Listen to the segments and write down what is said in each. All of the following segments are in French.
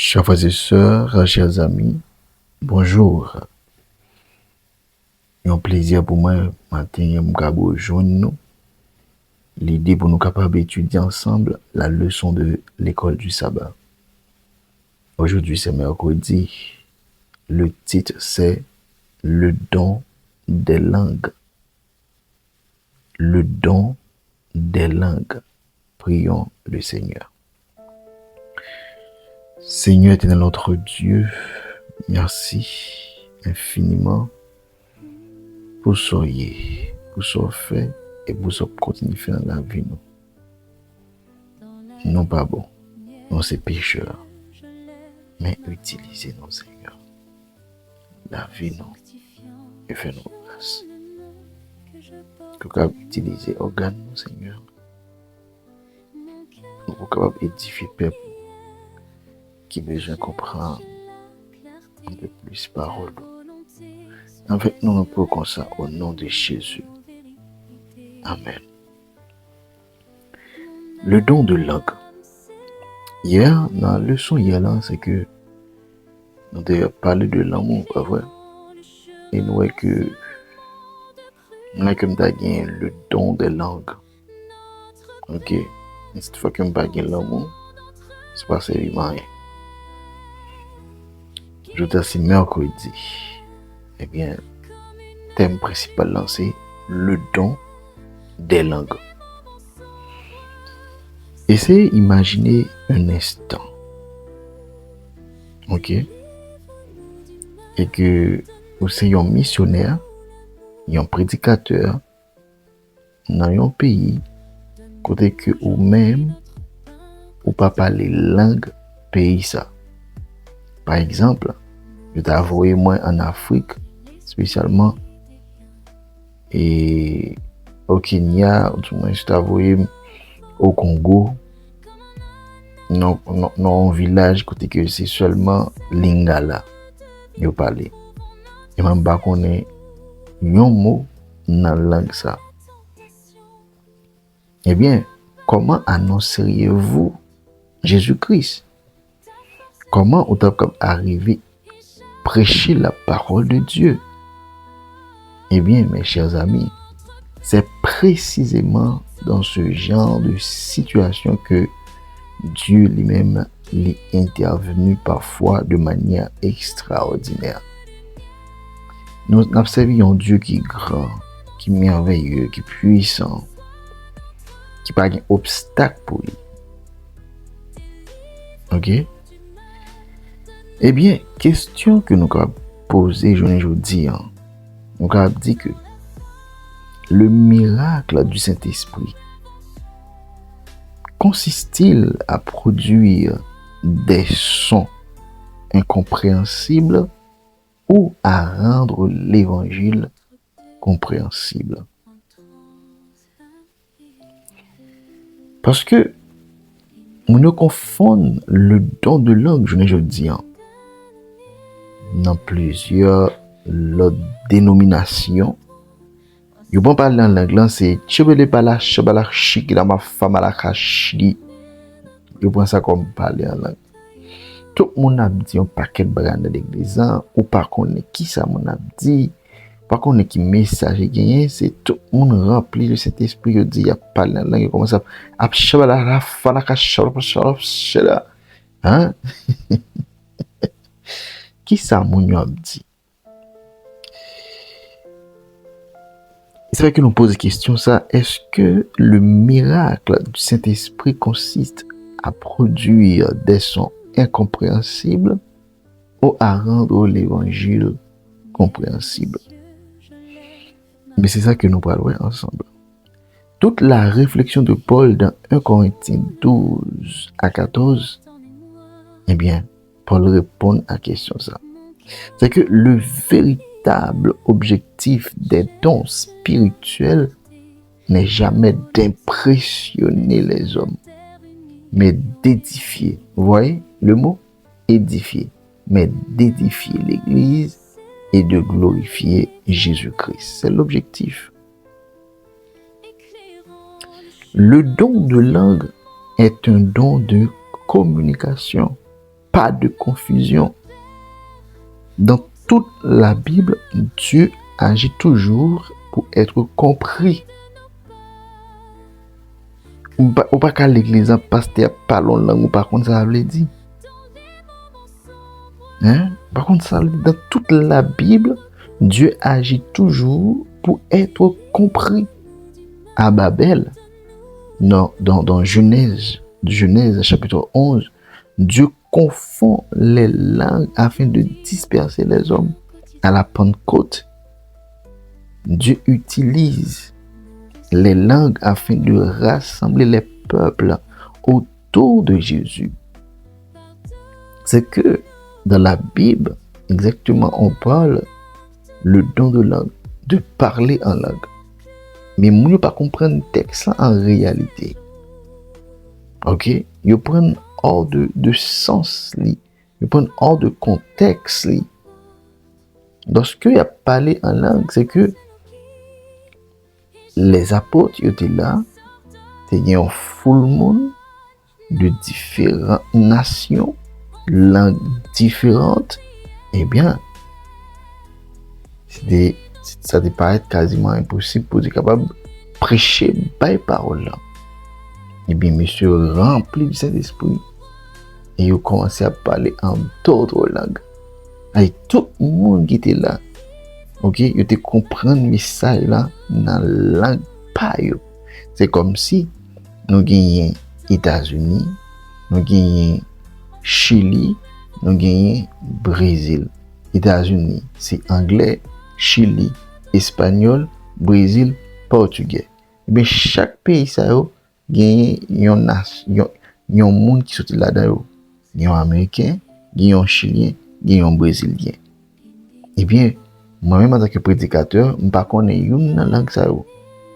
Chers frères et sœurs, chers amis, bonjour. C'est un plaisir pour moi matin de rejoindre nous. L'idée pour nous capables d'étudier ensemble la leçon de l'école du sabbat. Aujourd'hui c'est mercredi. Le titre c'est le don des langues. Le don des langues. Prions le Seigneur. Seigneur éternel notre Dieu, merci infiniment pour soyez, pour ce fait et pour ce continuer faire dans la vie nous. Non pas bon, non c'est pécheurs, mais utilisez-nous Seigneur. La vie nous et fais-nous grâce. Que nous capable utiliser organes nous Seigneur. Nous sommes capables d'édifier le peuple qui besoin comprendre un peu plus parole. Avec nous, nous pouvons comme ça au nom de Jésus. Amen. Le don de langue. Hier, dans la leçon là, c'est que nous devons parler de l'amour, pas vrai? Et nous voyons que nous avons gagné le don des langues. Ok? Et cette fois que nous avons gagné l'amour, c'est pas sérieusement rien. Je te dis mercredi. Eh bien, thème principal lancé, le don des langues. Essayez d'imaginer un instant. Ok? Et que vous êtes un missionnaire, un prédicateur dans un pays, côté que vous-même, ou pas parler langue pays ça. Par exemple, je t'ai envoyé moi en Afrique, spécialement, et au Kenya, ou du moins je t'ai envoyé au Congo, dans un village côté que c'est seulement Lingala, je parle. Et même pas qu'on ait un mot dans la langue ça. Eh bien, comment annonceriez-vous Jésus-Christ? Comment vous êtes arrivé à prêcher la parole de Dieu? Eh bien, mes chers amis, c'est précisément dans ce genre de situation que Dieu lui-même est intervenu parfois de manière extraordinaire. Nous observons un Dieu qui est grand, qui est merveilleux, qui est puissant, qui n'a pas d'obstacle pour lui. Ok? Eh bien, question que nous avons posée aujourd'hui, nous avons dit que le miracle du Saint-Esprit consiste-t-il à produire des sons incompréhensibles ou à rendre l'évangile compréhensible? Parce que nous confondons le don de langue, je dis, dans plusieurs dénominations. Je ne parle pas en langue, c'est chebele pala chabala chiki la ma fama la kachli. Je prends ça comme parler en langue. Tout le monde a dit un paquet de bagages dans l'église, ou par contre, qui ça mon a dit, par contre, qui message gagné, c'est tout le monde rempli de cet esprit, il dit, il y a pas en langue, il commence à chabala la fama la hein? Qui ça mon a dit? C'est vrai que nous posons la question, ça, est-ce que le miracle du Saint-Esprit consiste à produire des sons incompréhensibles ou à rendre l'évangile compréhensible? Mais c'est ça que nous parlons ensemble. Toute la réflexion de Paul dans 1 Corinthiens 12 à 14, eh bien, Paul répond à la question ça. C'est que le véritable objectif des dons spirituels n'est jamais d'impressionner les hommes, mais d'édifier. Vous voyez le mot? Édifier. Mais d'édifier l'Église et de glorifier Jésus-Christ. C'est l'objectif. Le don de langue est un don de communication. pas de confusion. Dans toute la Bible, Dieu agit toujours pour être compris. Ou pas qu'à l'église, pasteur parlons langue ou par contre ça veut dire. Par contre, ça, dans toute la Bible, Dieu agit toujours pour être compris. À Babel, dans Genèse chapitre 11, Dieu confond les langues afin de disperser les hommes. À la Pentecôte, Dieu utilise les langues afin de rassembler les peuples autour de Jésus. C'est que dans la Bible, exactement, on parle le don de langue, de parler en langue. Mais moi, je ne pas comprendre le texte en réalité. Ok? Je prends hors de sens, je prends hors de contexte. Lorsque il a parlé en langue, c'est que les apôtres étaient là, il y a un full monde de différentes nations, langues différentes. Eh bien, ça te paraît quasiment impossible pour être capable de prêcher par parole là. Eh bien, monsieur rempli du Saint-Esprit et il a commencé à parler en d'autres langues. Et tout le monde qui était là, ok, il te comprendre le message là dans la langue pas yo. C'est comme si nous gagnions États-Unis, nous gagnions Chili, nous gagnions Brésil. États-Unis, c'est anglais, Chili, espagnol, Brésil, portugais. Mais chaque pays ça yo gagne un monde qui sorti là-dedans. Il y a un américain, il y a un chilien, il y a un brésilien. Eh bien, moi-même en tant que prédicateur, je ne connais pas une langue ça yo.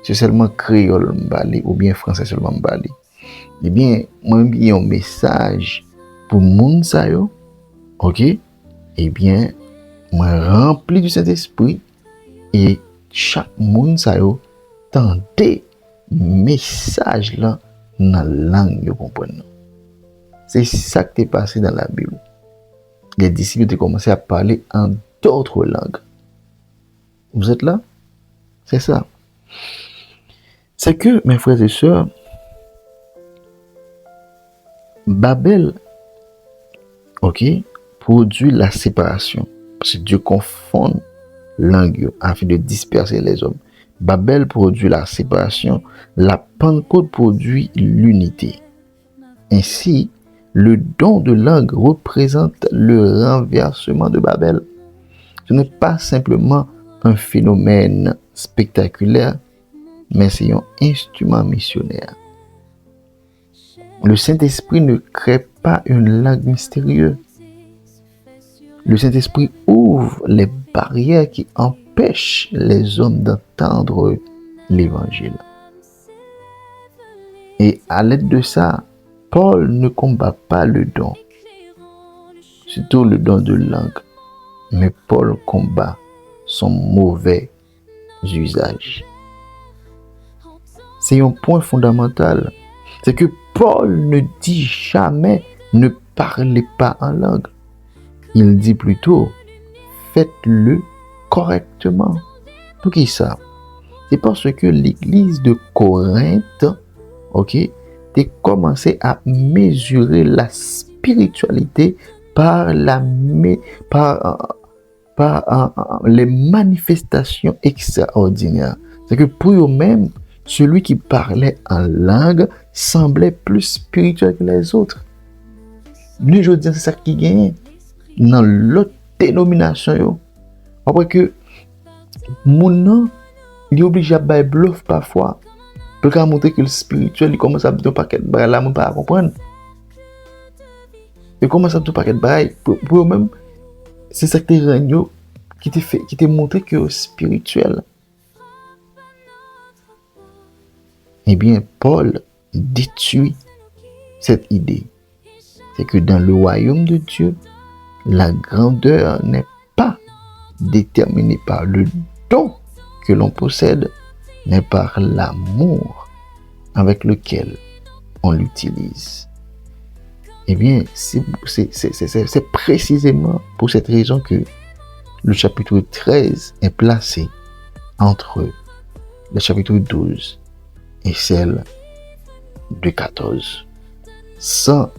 C'est seulement créole m'balé ou bien français seulement m'balé. Eh bien, moi-même il y a un message pour monde ça yo. OK? Eh bien, moi rempli du Saint-Esprit et chaque monde ça yo tendez message là dans la langue, vous comprenez. C'est ça qui est passé dans la Bible. Les disciples ont commencé à parler en d'autres langues. Vous êtes là? C'est ça. C'est que, mes frères et sœurs, Babel, ok, produit la séparation. Parce que Dieu confond langue afin de disperser les hommes. Babel produit la séparation, la Pentecôte produit l'unité. Ainsi, le don de langue représente le renversement de Babel. Ce n'est pas simplement un phénomène spectaculaire, mais c'est un instrument missionnaire. Le Saint-Esprit ne crée pas une langue mystérieuse. Le Saint-Esprit ouvre les barrières qui empêchent les hommes d'entendre l'Évangile. Et à l'aide de ça, Paul ne combat pas le don, surtout le don de langue, mais Paul combat son mauvais usage. C'est un point fondamental, c'est que Paul ne dit jamais ne parlez pas en langue. Il dit plutôt faites-le correctement. Pour qui ça? C'est parce que l'église de Corinthe, ok, a commencé à mesurer la spiritualité par les manifestations extraordinaires. C'est que pour eux-mêmes, celui qui parlait en langue semblait plus spirituel que les autres. Nous, je dis, c'est ça qui gagne dans l'autre dénomination. Après que mon nom, il est obligé à faire bluff parfois. Pour montrer que le spirituel, il commence à faire un paquet de bagages là, je ne peux pas comprendre. Il commence à faire un paquet de bagages. Pour eux-mêmes, c'est ça qui te montré que c'est spirituel. Eh bien, Paul détruit cette idée. C'est que dans le royaume de Dieu, la grandeur n'est pas déterminée par le don que l'on possède, mais par l'amour avec lequel on l'utilise. Eh bien, c'est précisément pour cette raison que le chapitre 13 est placé entre le chapitre 12 et celle de 14. Sans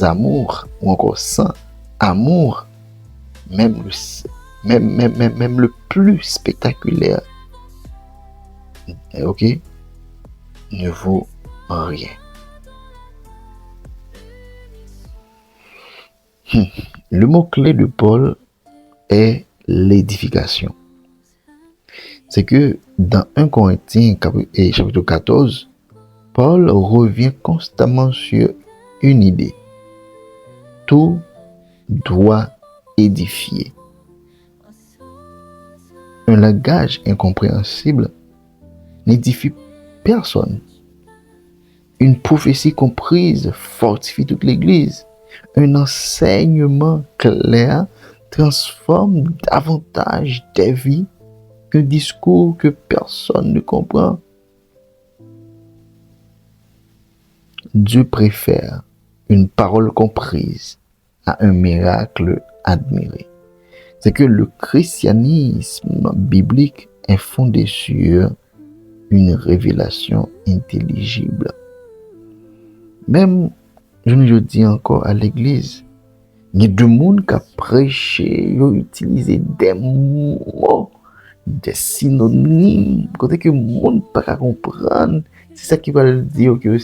amour, ou encore sans amour, même le plus spectaculaire, ok, ne vaut rien. Le mot-clé de Paul est l'édification. C'est que dans 1 Corinthiens chapitre 14, Paul revient constamment sur une idée. Tout doit édifier. Un langage incompréhensible n'édifie personne. Une prophétie comprise fortifie toute l'Église. Un enseignement clair transforme davantage des vies qu'un discours que personne ne comprend. Dieu préfère une parole comprise à un miracle admiré. C'est que le christianisme biblique est fondé sur une révélation intelligible. Même, je ne le dis encore à l'église, il y a du monde qui a prêché, ils ont utilisé des mots, des synonymes, côté que le monde ne peut pas comprendre. C'est ça qui va dire que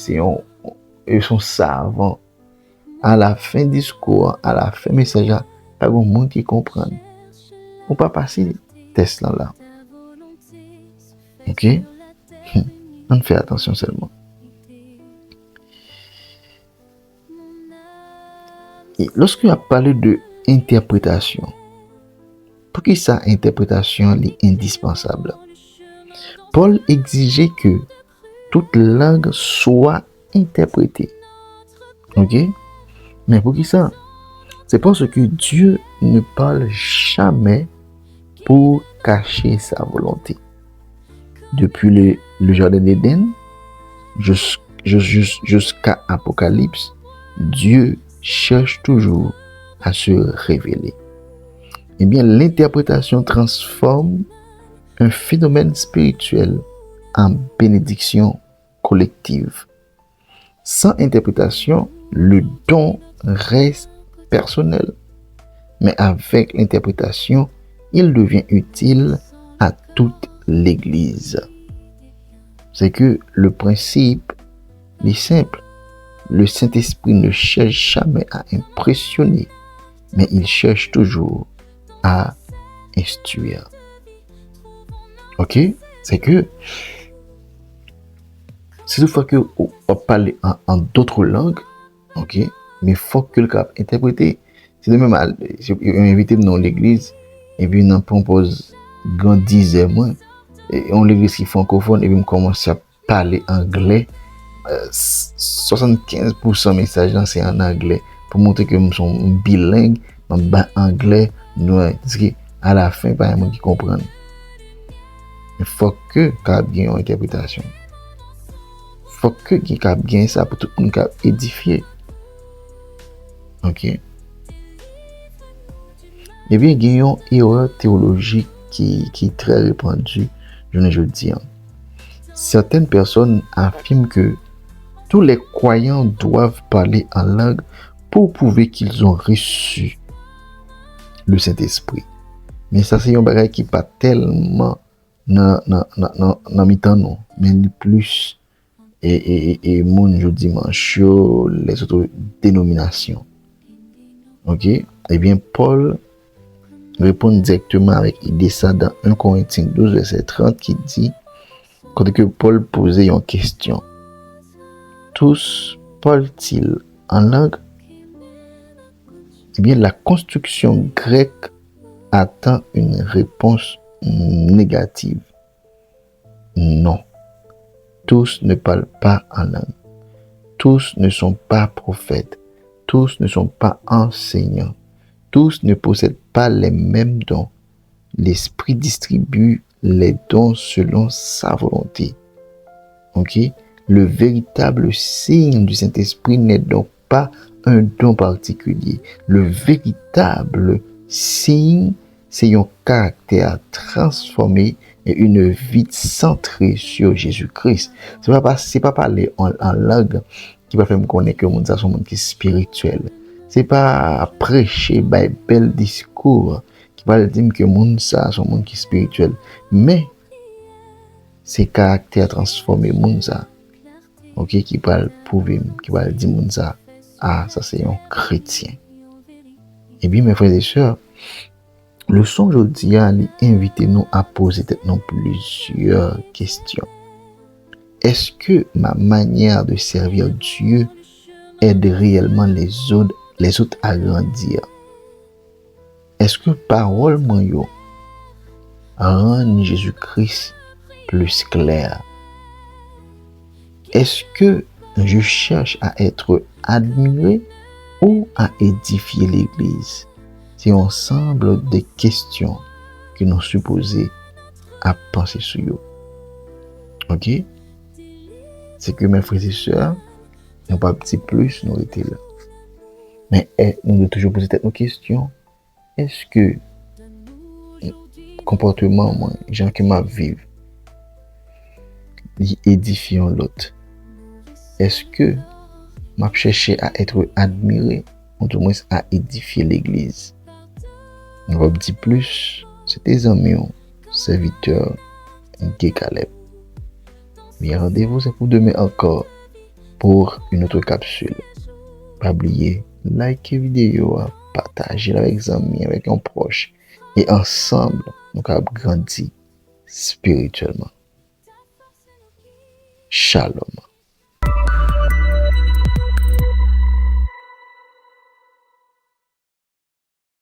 ils sont savants. À la fin du discours, à la fin message, il y a pas de monde qui comprend. On ne peut pas passer test là. Ok? On fait attention seulement. Et lorsqu'on a parlé de interprétation, pour qui ça interprétation est indispensable? Paul exigeait que toute langue soit interprétée. Ok? Mais pour qui ça? C'est parce que Dieu ne parle jamais pour cacher sa volonté. Depuis le jardin d'Éden jusqu'à Apocalypse, Dieu cherche toujours à se révéler. Eh bien, l'interprétation transforme un phénomène spirituel en bénédiction collective. Sans interprétation, le don reste personnel. Mais avec l'interprétation, il devient utile à toute l'Église. C'est que le principe est simple. Le Saint-Esprit ne cherche jamais à impressionner, mais il cherche toujours à instruire. Ok? C'est que c'est toutefois que on va parler en d'autres langues, ok? Mais il faut que le cap interpréter. C'est de même, j'ai invité dans l'église, et puis on propose grand 10 heures moins, et on l'église qui est francophone, et puis on commence à parler anglais. 75% message là c'est en anglais pour montrer que nous sommes bilingues, en anglais, nous, à la fin, pas un qui comprend. Il faut que il y ait une interprétation. Il faut que il y ait ça pour tout le monde édifier. Ok? Eh bien, il y a une erreur théologique qui est très répandue, je ne dis. Certaines personnes affirment que tous les croyants doivent parler en langue pour prouver qu'ils ont reçu le Saint-Esprit. Mais ça, c'est un bagage qui n'est pas tellement dans mi-temps, non. Mais plus, et mon dimanche, les autres dénominations. Ok? Eh bien, Paul répond directement avec l'idée ça dans 1 Corinthiens 12, verset 30, qui dit, quand que Paul posait une question, tous parlent-ils en langue? Eh bien, la construction grecque attend une réponse négative. Non. Tous ne parlent pas en langue. Tous ne sont pas prophètes. Tous ne sont pas enseignants. Tous ne possèdent pas les mêmes dons. L'Esprit distribue les dons selon sa volonté. Ok? Le véritable signe du Saint-Esprit n'est donc pas un don particulier. Le véritable signe, c'est un caractère transformé et une vie centrée sur Jésus-Christ. C'est pas parler en langue qui va faire me connaître que le monde, ça, son monde qui est spirituel. C'est pas prêcher, bel discours qui va dire que le monde, ça, son monde qui est spirituel. Mais, c'est caractère transformé, monde, ça. Ok, qui va prouver, qui va dire monde, ça. Ah, ça, c'est un chrétien. Et bien, mes frères et sœurs, le son aujourd'hui a invité nous à poser plusieurs questions. Est-ce que ma manière de servir Dieu aide réellement les autres à grandir? Est-ce que parole moi rend Jésus-Christ plus clair? Est-ce que je cherche à être admiré ou à édifier l'Église? C'est un ensemble de questions que nous supposons à penser sur eux. Ok? C'est que mes frères et sœurs, nous pas petit plus, nous étions là. Mais nous devons toujours poser nos questions. Est-ce que le comportement, moi, les gens qui m'a vivent, édifiant l'autre? Est-ce que m'a cherché à être admiré ou du moins à édifier l'Église? On va dire plus, c'est tes amis, serviteurs, Guy Caleb. Mais rendez-vous, c'est pour demain encore pour une autre capsule. Pas oublier, like vidéo, partager avec les amis, avec un proche. Et ensemble, nous allons grandir spirituellement. Shalom.